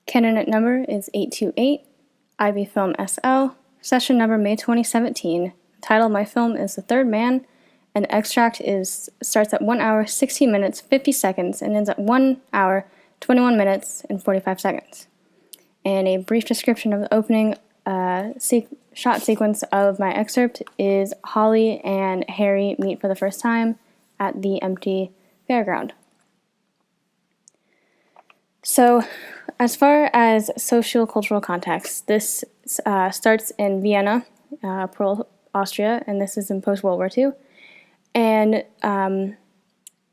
Candidate number is 828, Ivy Film SL, session number May 2017. The title of my film is The Third Man, and the extract starts at 1 hour, 16 minutes, 50 seconds, and ends at 1 hour, 21 minutes, and 45 seconds. And a brief description of the opening shot sequence of my excerpt is Holly and Harry meet for the first time at the empty fairground. So, as far as socio-cultural context, this starts in Vienna, Pearl, Austria, and this is in post-World War II. And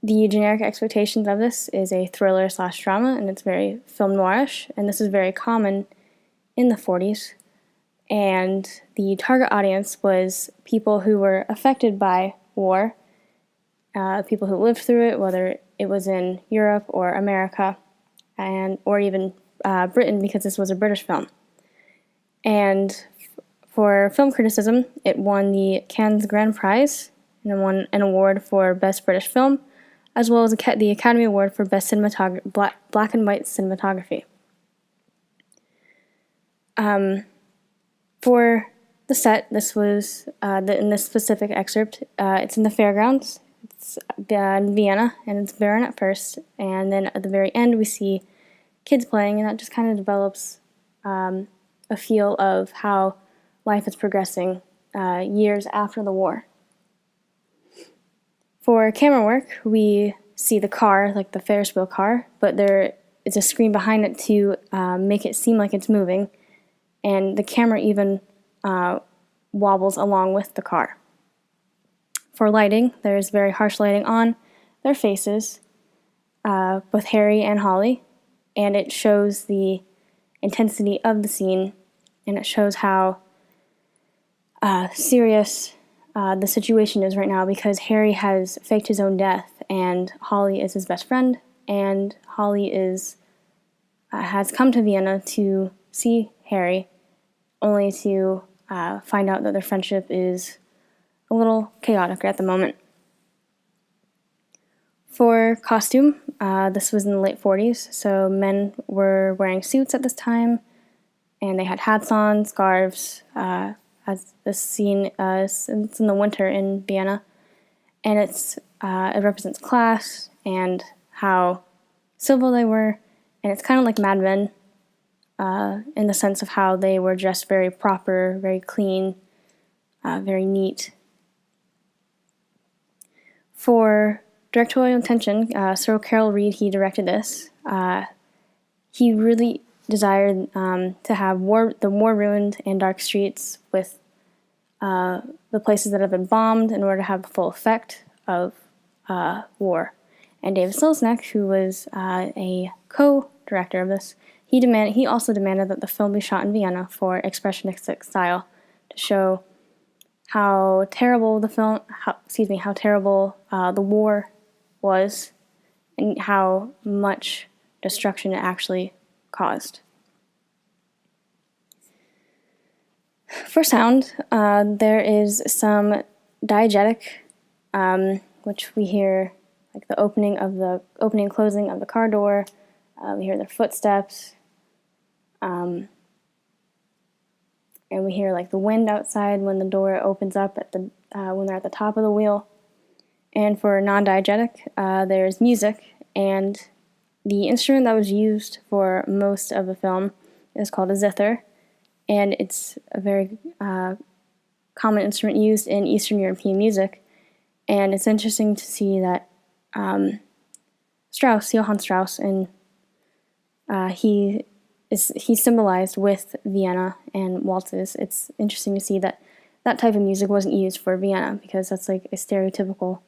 the generic expectations of this is a thriller/drama, and it's very film noirish, and this is very common in the 40s. And the target audience was people who were affected by war, people who lived through it, whether it was in Europe or America, or even Britain, because this was a British film. And for film criticism, it won the Cannes Grand Prize and won an award for Best British Film, as well as the Academy Award for Best Black and White Cinematography. For the set, this was, in this specific excerpt, it's in the fairgrounds. It's in Vienna, and it's barren at first, and then at the very end we see kids playing, and that just kind of develops a feel of how life is progressing years after the war. For camera work, we see the car, like the Ferris wheel car, but there is a screen behind it to make it seem like it's moving, and the camera even wobbles along with the car. For lighting, there's very harsh lighting on their faces, both Harry and Holly, and it shows the intensity of the scene, and it shows how serious the situation is right now, because Harry has faked his own death, and Holly is his best friend, and Holly has come to Vienna to see Harry, only to find out that their friendship is a little chaotic at the moment. For costume, this was in the late 40s, so men were wearing suits at this time, and they had hats on, scarves, as the scene it's in the winter in Vienna, and it represents class and how civil they were, and it's kind of like Mad Men, in the sense of how they were dressed very proper, very clean, very neat. For directorial intention, Sir Carol Reed, he directed this. He really desired to have the war-ruined and dark streets with the places that have been bombed in order to have the full effect of war. And David Selznick, who was a co-director of this, he also demanded that the film be shot in Vienna for expressionistic style, to show how terrible how terrible the war was, and how much destruction it actually caused. For sound, there is some diegetic, which we hear like the opening and closing of the car door. We hear their footsteps, and we hear like the wind outside when the door opens up when they're at the top of the wheel. And for non-diegetic, there's music, and the instrument that was used for most of the film is called a zither, and it's a very common instrument used in Eastern European music. And it's interesting to see that Johann Strauss, and he symbolized with Vienna and waltzes. It's interesting to see that type of music wasn't used for Vienna, because that's like a stereotypical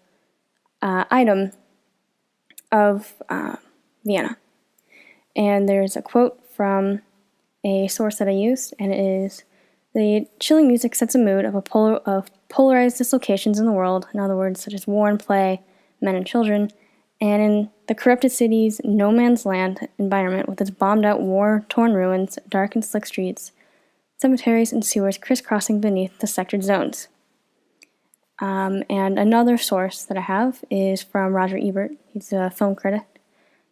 item of Vienna. And there's a quote from a source that I used, and it is, "The chilling music sets a mood of polarized dislocations in the world, in other words, such as war and play, men and children, and in the corrupted city's no man's land environment with its bombed-out, war-torn ruins, dark and slick streets, cemeteries and sewers crisscrossing beneath the sectored zones." And another source that I have is from Roger Ebert. He's a film critic.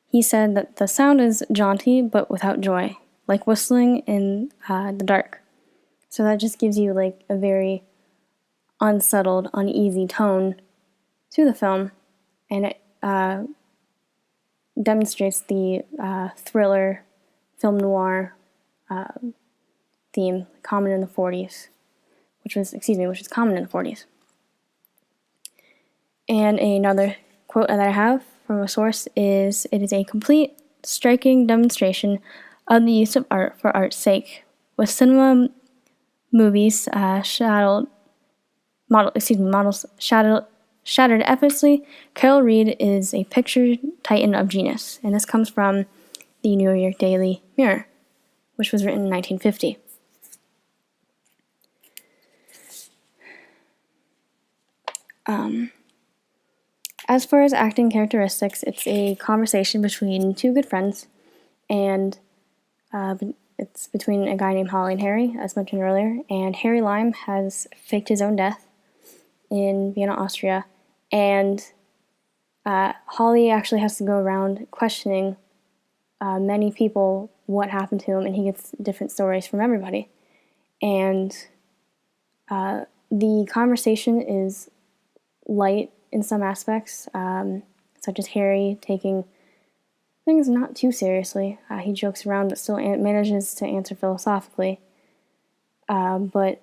He said that the sound is jaunty but without joy. like whistling in the dark. So that just gives you like a very unsettled, uneasy tone to the film, and it demonstrates the thriller, film noir theme common in the 40s, which is common in the 40s. And another quote that I have from a source is, "It is a complete, striking demonstration of the use of art for art's sake. With cinema movies models shattered effortlessly, Carol Reed is a picture titan of genius." And this comes from the New York Daily Mirror, which was written in 1950. As far as acting characteristics, it's a conversation between two good friends, and it's between a guy named Holly and Harry, as mentioned earlier. And Harry Lime has faked his own death in Vienna, Austria, and Holly actually has to go around questioning many people what happened to him, and he gets different stories from everybody. And the conversation is light in some aspects, such as Harry taking things not too seriously. He jokes around but still manages to answer philosophically. But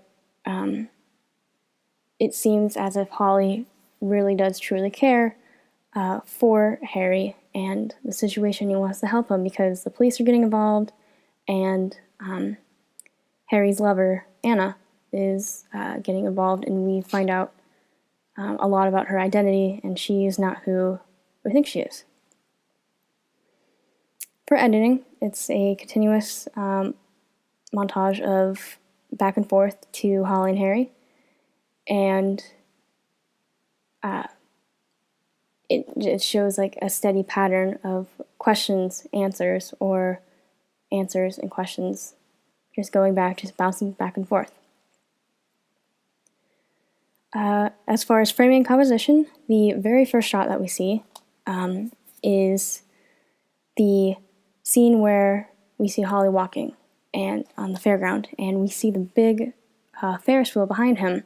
it seems as if Holly really does truly care for Harry and the situation. He wants to help him because the police are getting involved, and Harry's lover, Anna, is getting involved, and we find out a lot about her identity, and she is not who we think she is. For editing, it's a continuous montage of back and forth to Holly and Harry, and it shows like a steady pattern of questions, answers, or answers and questions, just going back, just bouncing back and forth. As far as framing and composition, the very first shot that we see is the scene where we see Holly walking and on the fairground, and we see the big Ferris wheel behind him,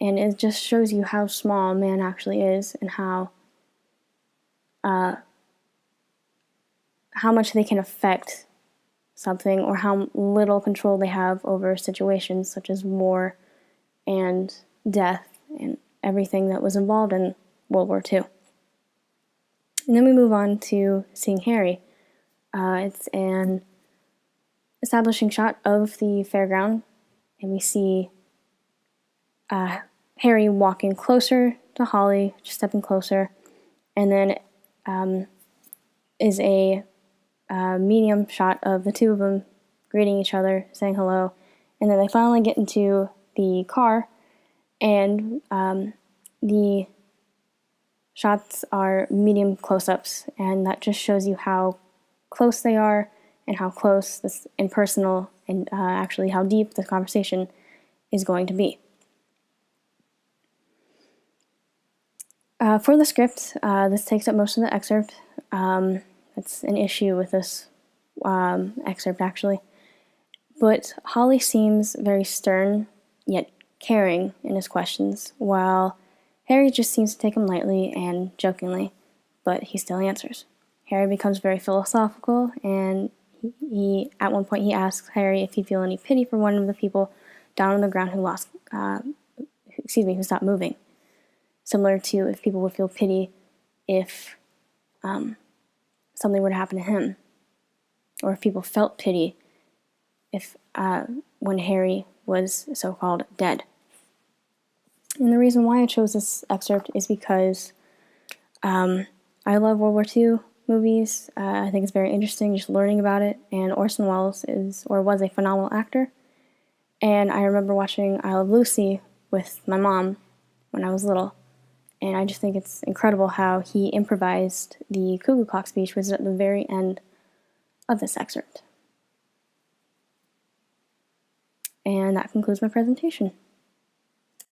and it just shows you how small a man actually is and how much they can affect something, or how little control they have over situations such as war and death and everything that was involved in World War II. And then we move on to seeing Harry. It's an establishing shot of the fairground, and we see Harry walking closer to Holly, just stepping closer, and then is a medium shot of the two of them greeting each other, saying hello, and then they finally get into the car, and the shots are medium close-ups, and that just shows you how close they are and how close this impersonal and actually how deep the conversation is going to be. For the script, this takes up most of the excerpt. That's an issue with this excerpt, actually. But Holly seems very stern, yet caring in his questions, while Harry just seems to take him lightly and jokingly, but he still answers. Harry becomes very philosophical, and he at one point he asks Harry if he'd feel any pity for one of the people down on the ground who stopped moving. Similar to if people would feel pity if something were to happen to him, or if people felt pity if when Harry was so-called dead. And the reason why I chose this excerpt is because I love World War II movies. I think it's very interesting just learning about it, and Orson Welles was a phenomenal actor. And I remember watching I Love Lucy with my mom when I was little, and I just think it's incredible how he improvised the Cuckoo Clock speech, which is at the very end of this excerpt. And that concludes my presentation.